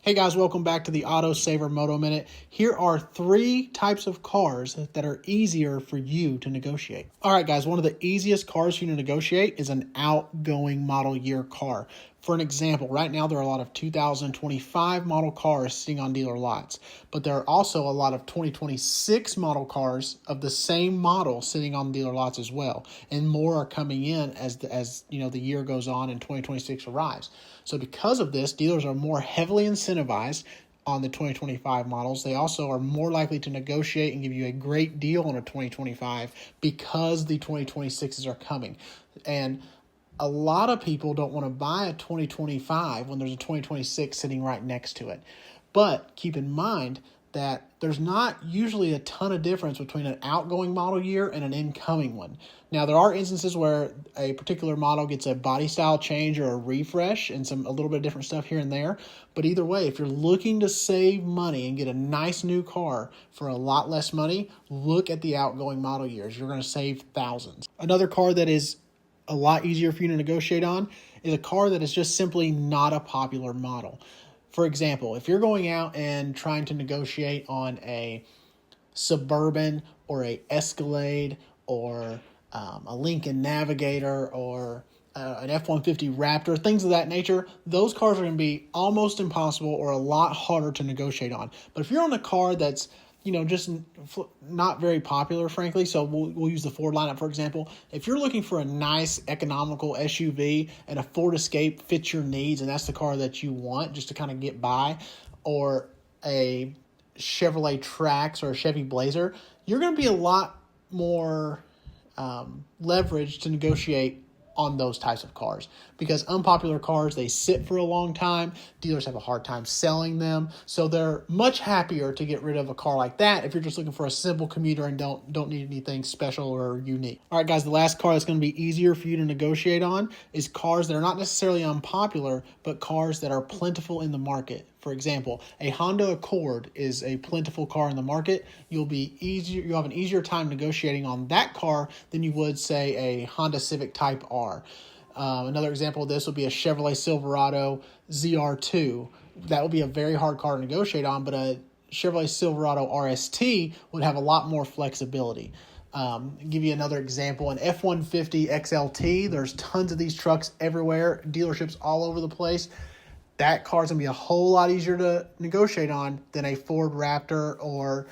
Hey guys, welcome back to the Auto Saver Moto Minute. Here are 3 types of cars that are easier for you to negotiate. All right guys, one of the easiest cars for you to negotiate is an outgoing model year car. For an example, right now there are a lot of 2025 model cars sitting on dealer lots, but there are also a lot of 2026 model cars of the same model sitting on dealer lots as well, and more are coming in as the year goes on and 2026 arrives. So because of this, dealers are more heavily incentivized on the 2025 models. They also are more likely to negotiate and give you a great deal on a 2025 because the 2026s are coming. And a lot of people don't want to buy a 2025 when there's a 2026 sitting right next to it. But keep in mind that there's not usually a ton of difference between an outgoing model year and an incoming one. Now, there are instances where a particular model gets a body style change or a refresh and a little bit of different stuff here and there. But either way, if you're looking to save money and get a nice new car for a lot less money, look at the outgoing model years. You're going to save thousands. Another car that is a lot easier for you to negotiate on is a car that is just simply not a popular model. For example, if you're going out and trying to negotiate on a Suburban or a Escalade or a Lincoln Navigator or an F-150 Raptor, things of that nature, those cars are going to be almost impossible or a lot harder to negotiate on. But if you're on a car that's just not very popular, frankly. So we'll use the Ford lineup, for example. If you're looking for a nice economical SUV and a Ford Escape fits your needs, and that's the car that you want just to kind of get by, or a Chevrolet Trax or a Chevy Blazer, you're going to be a lot more leveraged to negotiate on those types of cars, because unpopular cars, they sit for a long time. Dealers have a hard time selling them, so they're much happier to get rid of a car like that if you're just looking for a simple commuter and don't need anything special or unique. All right, guys, the last car that's going to be easier for you to negotiate on is cars that are not necessarily unpopular, but cars that are plentiful in the market. For example, a Honda Accord is a plentiful car in the market. You'll have an easier time negotiating on that car than you would, say, a Honda Civic Type R. Another example of this would be a Chevrolet Silverado ZR2. That would be a very hard car to negotiate on, but a Chevrolet Silverado RST would have a lot more flexibility. Give you another example, an F-150 XLT. There's tons of these trucks everywhere, dealerships all over the place. That car is going to be a whole lot easier to negotiate on than a Ford Raptor or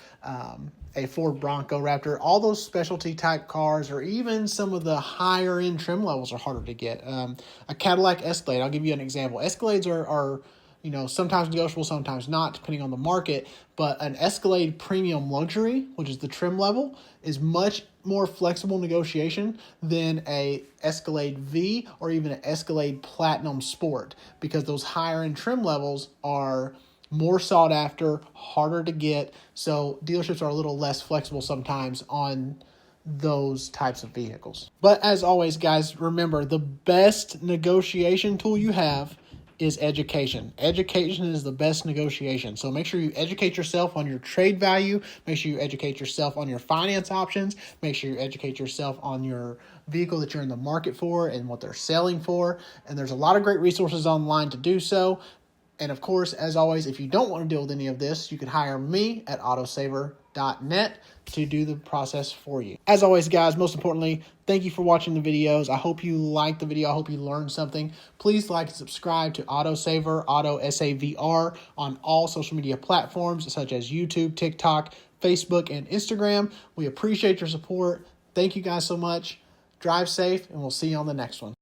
a Ford Bronco Raptor. All those specialty type cars, or even some of the higher end trim levels, are harder to get. A Cadillac Escalade, I'll give you an example. Escalades are sometimes negotiable, sometimes not, depending on the market. But an Escalade Premium Luxury, which is the trim level, is much more flexible negotiation than a Escalade V or even an Escalade Platinum Sport, because those higher end trim levels are more sought after, harder to get. So dealerships are a little less flexible sometimes on those types of vehicles. But as always, guys, remember, the best negotiation tool you have is education. Education is the best negotiation. So make sure you educate yourself on your trade value. Make sure you educate yourself on your finance options. Make sure you educate yourself on your vehicle that you're in the market for and what they're selling for. And there's a lot of great resources online to do so. And of course, as always, if you don't want to deal with any of this, you can hire me at autosaver.net to do the process for you. As always, guys, most importantly, thank you for watching the videos. I hope you liked the video. I hope you learned something. Please like and subscribe to Autosaver, AutoSavr, on all social media platforms such as YouTube, TikTok, Facebook, and Instagram. We appreciate your support. Thank you guys so much. Drive safe, and we'll see you on the next one.